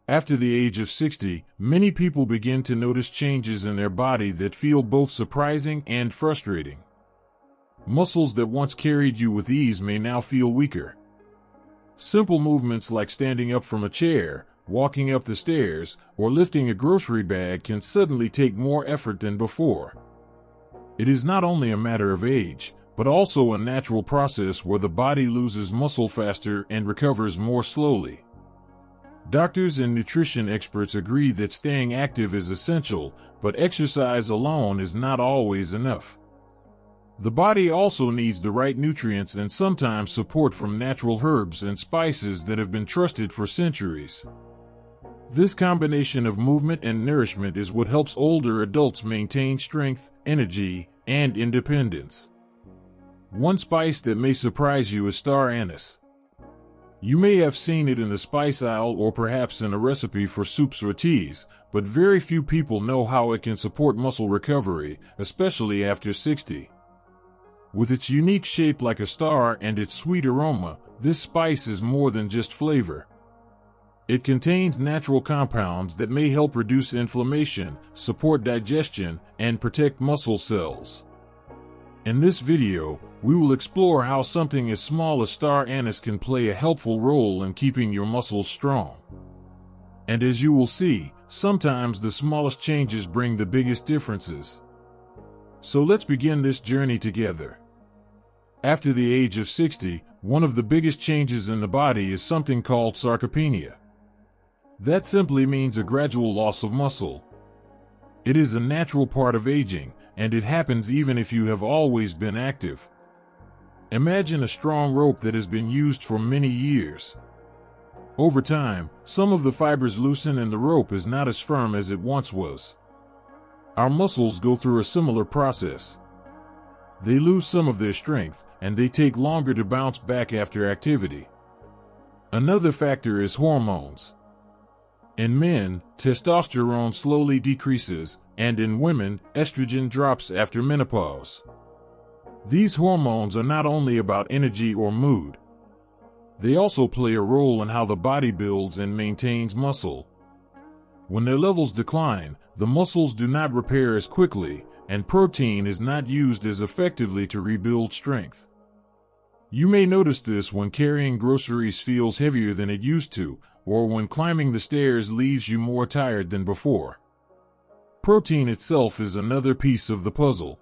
After the age of 60, many people begin to notice changes in their body that feel both surprising and frustrating. Muscles that once carried you with ease may now feel weaker. Simple movements like standing up from a chair, walking up the stairs, or lifting a grocery bag can suddenly take more effort than before. It is not only a matter of age, but also a natural process where the body loses muscle faster and recovers more slowly. Doctors and nutrition experts agree that staying active is essential, but exercise alone is not always enough. The body also needs the right nutrients and sometimes support from natural herbs and spices that have been trusted for centuries. This combination of movement and nourishment is what helps older adults maintain strength, energy, and independence. One spice that may surprise you is star anise. You may have seen it in the spice aisle or perhaps in a recipe for soups or teas, but very few people know how it can support muscle recovery, especially after 60. With its unique shape like a star and its sweet aroma, this spice is more than just flavor. It contains natural compounds that may help reduce inflammation, support digestion, and protect muscle cells. In this video, we will explore how something as small as star anise can play a helpful role in keeping your muscles strong. And as you will see, sometimes the smallest changes bring the biggest differences. So let's begin this journey together. After the age of 60, one of the biggest changes in the body is something called sarcopenia. That simply means a gradual loss of muscle. It is a natural part of aging, and it happens even if you have always been active. Imagine a strong rope that has been used for many years. Over time, some of the fibers loosen and the rope is not as firm as it once was. Our muscles go through a similar process. They lose some of their strength, and they take longer to bounce back after activity. Another factor is hormones. In men, testosterone slowly decreases, and in women, estrogen drops after menopause. These hormones are not only about energy or mood. They also play a role in how the body builds and maintains muscle. When their levels decline, the muscles do not repair as quickly, and protein is not used as effectively to rebuild strength. You may notice this when carrying groceries feels heavier than it used to, or when climbing the stairs leaves you more tired than before. Protein itself is another piece of the puzzle.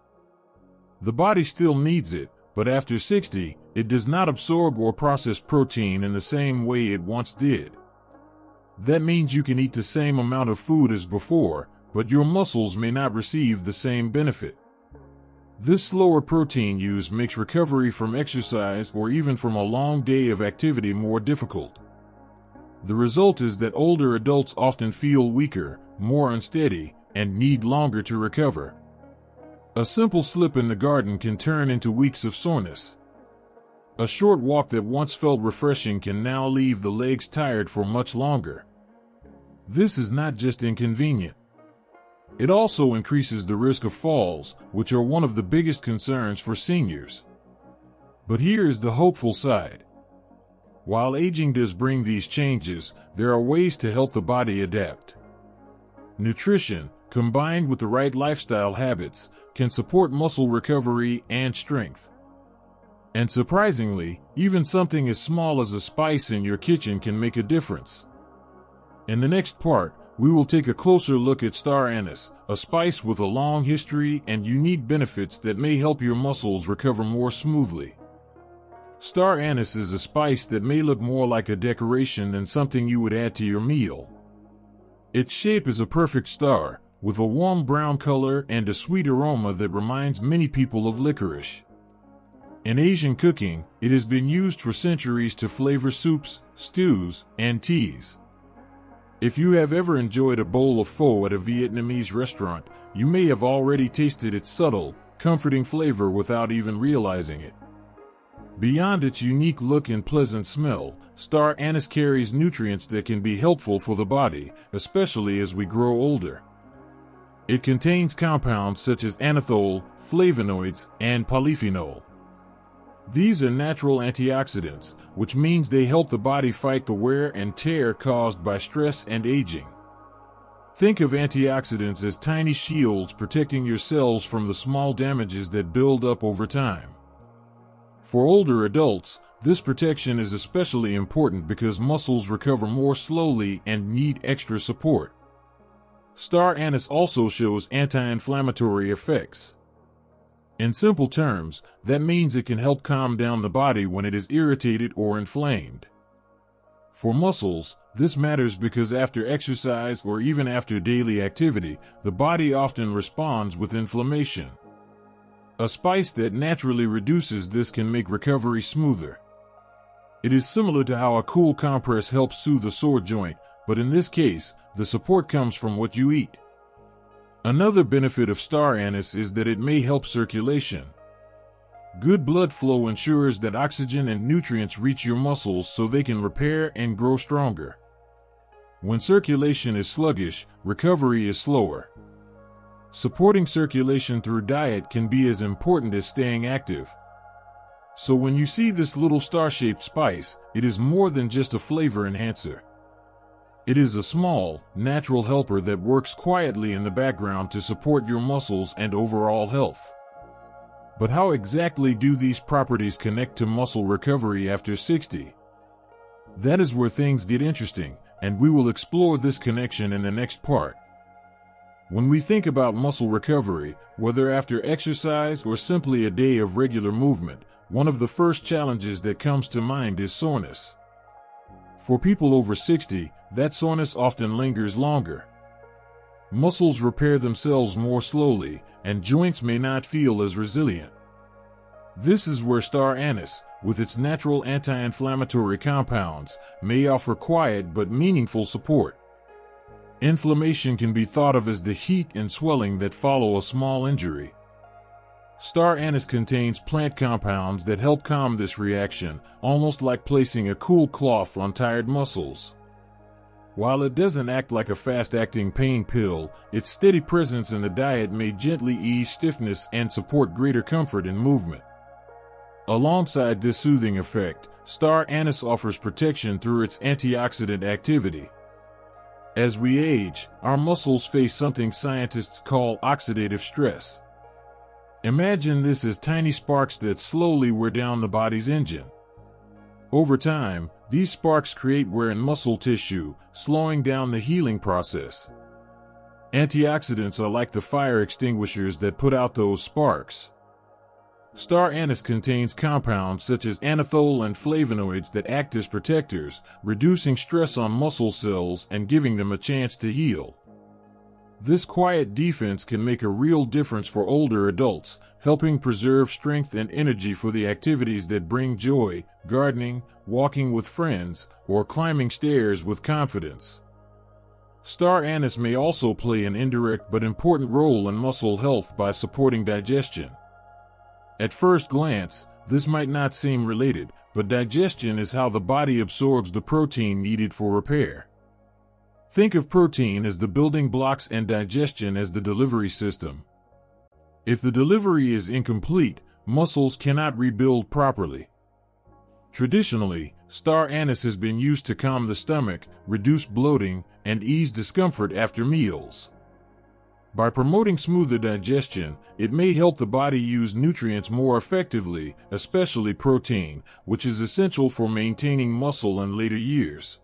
The body still needs it, but after 60, it does not absorb or process protein in the same way it once did. That means you can eat the same amount of food as before, but your muscles may not receive the same benefit. This slower protein use makes recovery from exercise or even from a long day of activity more difficult. The result is that older adults often feel weaker, more unsteady, and need longer to recover. A simple slip in the garden can turn into weeks of soreness. A short walk that once felt refreshing can now leave the legs tired for much longer. This is not just inconvenient. It also increases the risk of falls, which are one of the biggest concerns for seniors. But here is the hopeful side. While aging does bring these changes, there are ways to help the body adapt. Nutrition, combined with the right lifestyle habits, can support muscle recovery and strength. And surprisingly, even something as small as a spice in your kitchen can make a difference. In the next part, we will take a closer look at star anise, a spice with a long history and unique benefits that may help your muscles recover more smoothly. Star anise is a spice that may look more like a decoration than something you would add to your meal. Its shape is a perfect star, with a warm brown color and a sweet aroma that reminds many people of licorice. In Asian cooking, it has been used for centuries to flavor soups, stews, and teas. If you have ever enjoyed a bowl of pho at a Vietnamese restaurant, you may have already tasted its subtle, comforting flavor without even realizing it. Beyond its unique look and pleasant smell, star anise carries nutrients that can be helpful for the body, especially as we grow older. It contains compounds such as anethole, flavonoids, and polyphenol. These are natural antioxidants, which means they help the body fight the wear and tear caused by stress and aging. Think of antioxidants as tiny shields protecting your cells from the small damages that build up over time. For older adults, this protection is especially important because muscles recover more slowly and need extra support. Star anise also shows anti-inflammatory effects. In simple terms, that means it can help calm down the body when it is irritated or inflamed. For muscles, this matters because after exercise or even after daily activity, the body often responds with inflammation. A spice that naturally reduces this can make recovery smoother. It is similar to how a cool compress helps soothe a sore joint, but in this case, the support comes from what you eat. Another benefit of star anise is that it may help circulation. Good blood flow ensures that oxygen and nutrients reach your muscles so they can repair and grow stronger. When circulation is sluggish, recovery is slower. Supporting circulation through diet can be as important as staying active. So when you see this little star-shaped spice, it is more than just a flavor enhancer. It is a small, natural helper that works quietly in the background to support your muscles and overall health. But how exactly do these properties connect to muscle recovery after 60? That is where things get interesting, and we will explore this connection in the next part. When we think about muscle recovery, whether after exercise or simply a day of regular movement, one of the first challenges that comes to mind is soreness. For people over 60, that soreness often lingers longer. Muscles repair themselves more slowly, and joints may not feel as resilient. This is where star anise, with its natural anti-inflammatory compounds, may offer quiet but meaningful support. Inflammation can be thought of as the heat and swelling that follow a small injury. Star anise contains plant compounds that help calm this reaction, almost like placing a cool cloth on tired muscles. While it doesn't act like a fast-acting pain pill, its steady presence in the diet may gently ease stiffness and support greater comfort in movement. Alongside this soothing effect, star anise offers protection through its antioxidant activity. As we age, our muscles face something scientists call oxidative stress. Imagine this as tiny sparks that slowly wear down the body's engine. Over time, these sparks create wear in muscle tissue, slowing down the healing process. Antioxidants are like the fire extinguishers that put out those sparks. Star anise contains compounds such as anethole and flavonoids that act as protectors, reducing stress on muscle cells and giving them a chance to heal. This quiet defense can make a real difference for older adults, helping preserve strength and energy for the activities that bring joy: gardening, walking with friends, or climbing stairs with confidence. Star anise may also play an indirect but important role in muscle health by supporting digestion. At first glance, this might not seem related, but digestion is how the body absorbs the protein needed for repair. Think of protein as the building blocks and digestion as the delivery system. If the delivery is incomplete, muscles cannot rebuild properly. Traditionally, star anise has been used to calm the stomach, reduce bloating, and ease discomfort after meals. By promoting smoother digestion, it may help the body use nutrients more effectively, especially protein, which is essential for maintaining muscle in later years.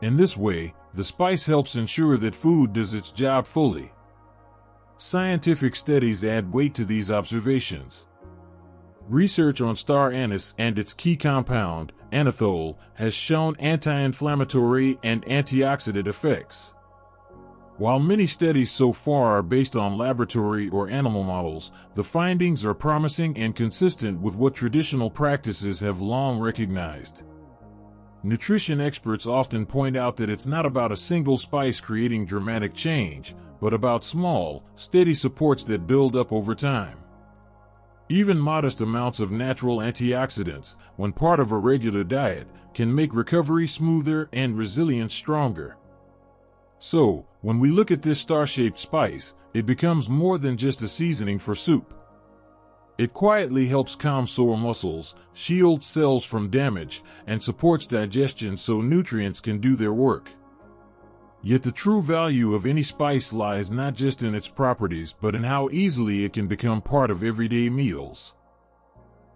In this way, the spice helps ensure that food does its job fully. Scientific studies add weight to these observations. Research on star anise and its key compound, anethole, has shown anti-inflammatory and antioxidant effects. While many studies so far are based on laboratory or animal models, the findings are promising and consistent with what traditional practices have long recognized. Nutrition experts often point out that it's not about a single spice creating dramatic change, but about small, steady supports that build up over time. Even modest amounts of natural antioxidants, when part of a regular diet, can make recovery smoother and resilience stronger. So, when we look at this star-shaped spice, it becomes more than just a seasoning for soup. It quietly helps calm sore muscles, shields cells from damage, and supports digestion so nutrients can do their work. Yet the true value of any spice lies not just in its properties but in how easily it can become part of everyday meals.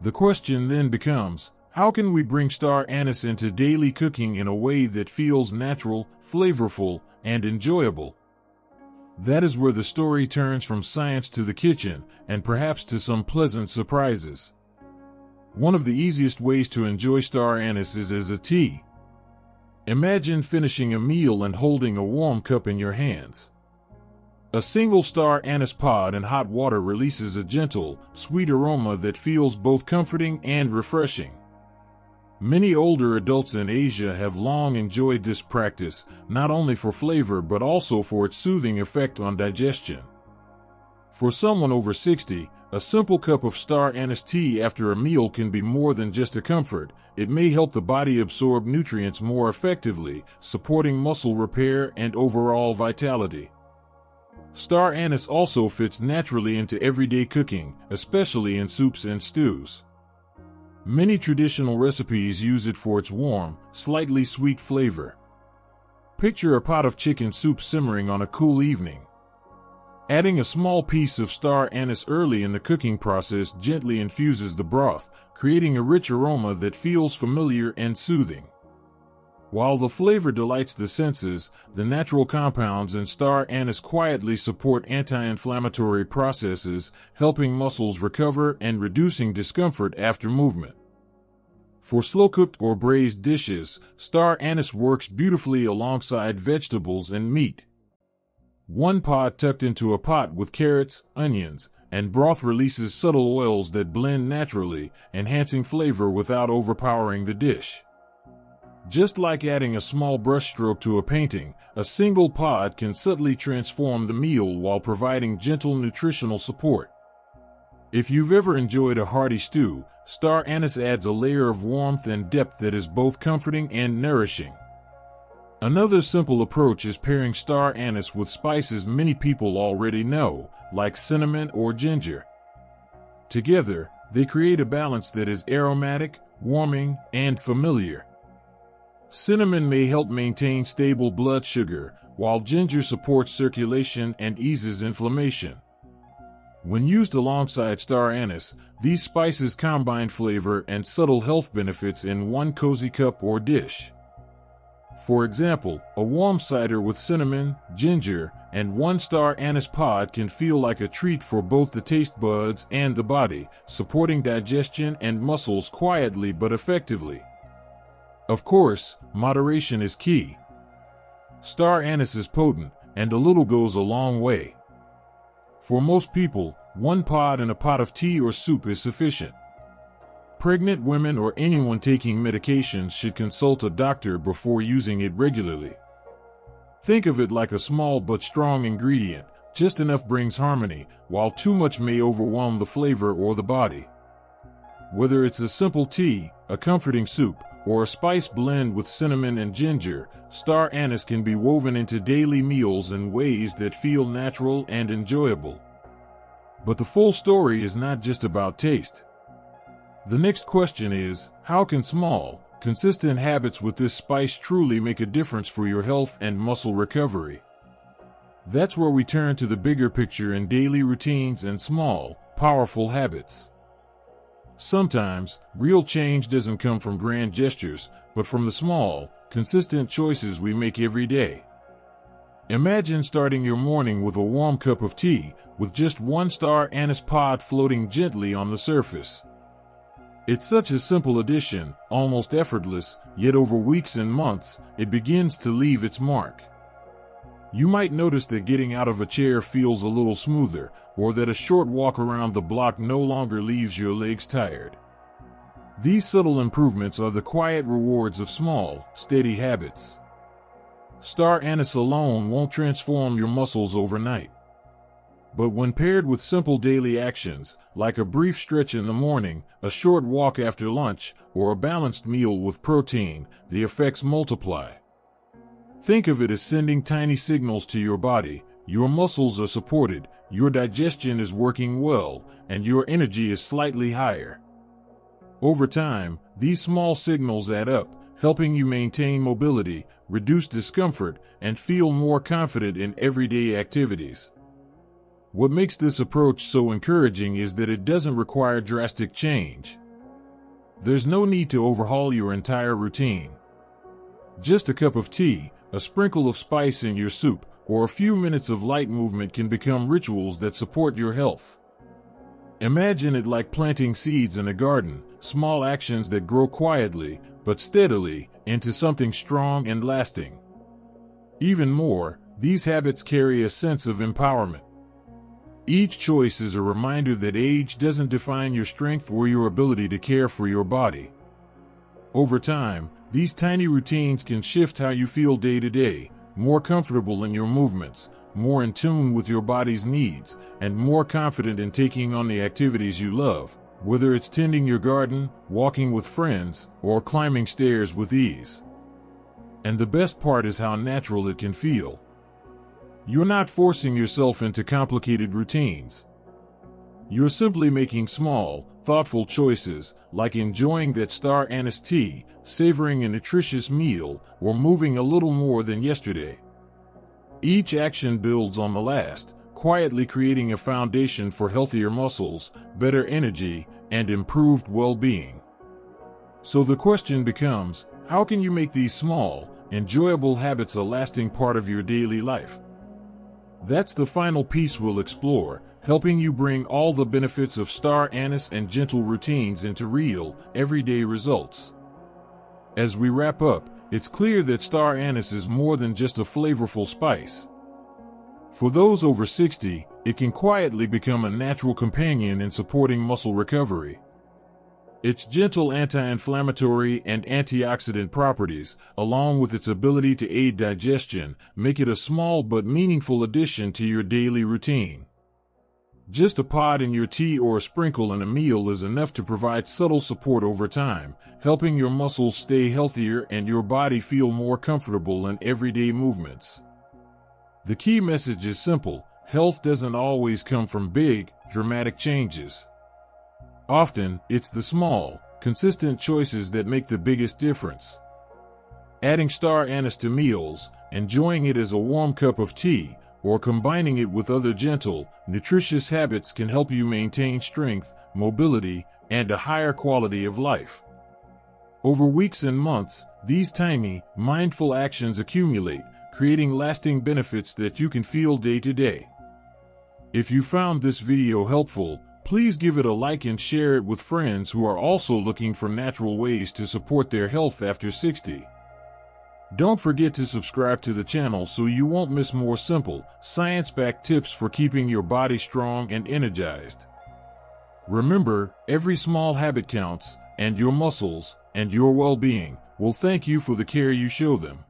The question then becomes, how can we bring star anise into daily cooking in a way that feels natural, flavorful, and enjoyable? That is where the story turns from science to the kitchen, and perhaps to some pleasant surprises. One of the easiest ways to enjoy star anise is as a tea. Imagine finishing a meal and holding a warm cup in your hands. A single star anise pod in hot water releases a gentle, sweet aroma that feels both comforting and refreshing. Many older adults in Asia have long enjoyed this practice, not only for flavor but also for its soothing effect on digestion. For someone over 60, a simple cup of star anise tea after a meal can be more than just a comfort. It may help the body absorb nutrients more effectively, supporting muscle repair and overall vitality. Star anise also fits naturally into everyday cooking, especially in soups and stews. Many traditional recipes use it for its warm, slightly sweet flavor. Picture a pot of chicken soup simmering on a cool evening. Adding a small piece of star anise early in the cooking process gently infuses the broth, creating a rich aroma that feels familiar and soothing. While the flavor delights the senses, the natural compounds in star anise quietly support anti-inflammatory processes, helping muscles recover and reducing discomfort after movement. For slow-cooked or braised dishes, star anise works beautifully alongside vegetables and meat. One pod tucked into a pot with carrots, onions, and broth releases subtle oils that blend naturally, enhancing flavor without overpowering the dish. Just like adding a small brushstroke to a painting, a single pod can subtly transform the meal while providing gentle nutritional support. If you've ever enjoyed a hearty stew, star anise adds a layer of warmth and depth that is both comforting and nourishing. Another simple approach is pairing star anise with spices many people already know, like cinnamon or ginger. Together, they create a balance that is aromatic, warming, and familiar. Cinnamon may help maintain stable blood sugar, while ginger supports circulation and eases inflammation. When used alongside star anise, these spices combine flavor and subtle health benefits in one cozy cup or dish. For example, a warm cider with cinnamon, ginger, and one star anise pod can feel like a treat for both the taste buds and the body, supporting digestion and muscles quietly but effectively. Of course, moderation is key. Star anise is potent, and a little goes a long way. For most people, one pod in a pot of tea or soup is sufficient. Pregnant women or anyone taking medications should consult a doctor before using it regularly. Think of it like a small but strong ingredient. Just enough brings harmony, while too much may overwhelm the flavor or the body. Whether it's a simple tea, a comforting soup, or a spice blend with cinnamon and ginger, star anise can be woven into daily meals in ways that feel natural and enjoyable. But the full story is not just about taste. The next question is, how can small, consistent habits with this spice truly make a difference for your health and muscle recovery? That's where we turn to the bigger picture in daily routines and small, powerful habits. Sometimes, real change doesn't come from grand gestures, but from the small, consistent choices we make every day. Imagine starting your morning with a warm cup of tea, with just one star anise pod floating gently on the surface. It's such a simple addition, almost effortless, yet over weeks and months, it begins to leave its mark. You might notice that getting out of a chair feels a little smoother, or that a short walk around the block no longer leaves your legs tired. These subtle improvements are the quiet rewards of small, steady habits. Star anise alone won't transform your muscles overnight. But when paired with simple daily actions, like a brief stretch in the morning, a short walk after lunch, or a balanced meal with protein, the effects multiply. Think of it as sending tiny signals to your body. your muscles are supported, your digestion is working well, and your energy is slightly higher. Over time, these small signals add up, helping you maintain mobility, reduce discomfort, and feel more confident in everyday activities. What makes this approach so encouraging is that it doesn't require drastic change. There's no need to overhaul your entire routine. Just a cup of tea, a sprinkle of spice in your soup, or a few minutes of light movement can become rituals that support your health. Imagine it like planting seeds in a garden, small actions that grow quietly, but steadily, into something strong and lasting. Even more, these habits carry a sense of empowerment. Each choice is a reminder that age doesn't define your strength or your ability to care for your body. Over time, these tiny routines can shift how you feel day to day, more comfortable in your movements, more in tune with your body's needs, and more confident in taking on the activities you love, whether it's tending your garden, walking with friends, or climbing stairs with ease. And the best part is how natural it can feel. You're not forcing yourself into complicated routines. You're simply making small, thoughtful choices, like enjoying that star anise tea, savoring a nutritious meal, or moving a little more than yesterday. Each action builds on the last, quietly creating a foundation for healthier muscles, better energy, and improved well-being. So the question becomes, how can you make these small, enjoyable habits a lasting part of your daily life? That's the final piece we'll explore, helping you bring all the benefits of star anise and gentle routines into real, everyday results. As we wrap up, it's clear that star anise is more than just a flavorful spice. For those over 60, it can quietly become a natural companion in supporting muscle recovery. Its gentle anti-inflammatory and antioxidant properties, along with its ability to aid digestion, make it a small but meaningful addition to your daily routine. Just a pod in your tea or a sprinkle in a meal is enough to provide subtle support over time, helping your muscles stay healthier and your body feel more comfortable in everyday movements. The key message is simple: health doesn't always come from big, dramatic changes. Often, it's the small, consistent choices that make the biggest difference. Adding star anise to meals, enjoying it as a warm cup of tea, or combining it with other gentle, nutritious habits can help you maintain strength, mobility, and a higher quality of life. Over weeks and months, these tiny, mindful actions accumulate, creating lasting benefits that you can feel day to day. If you found this video helpful, please give it a like and share it with friends who are also looking for natural ways to support their health after 60. Don't forget to subscribe to the channel so you won't miss more simple, science-backed tips for keeping your body strong and energized. Remember, every small habit counts, and your muscles, and your well-being, will thank you for the care you show them.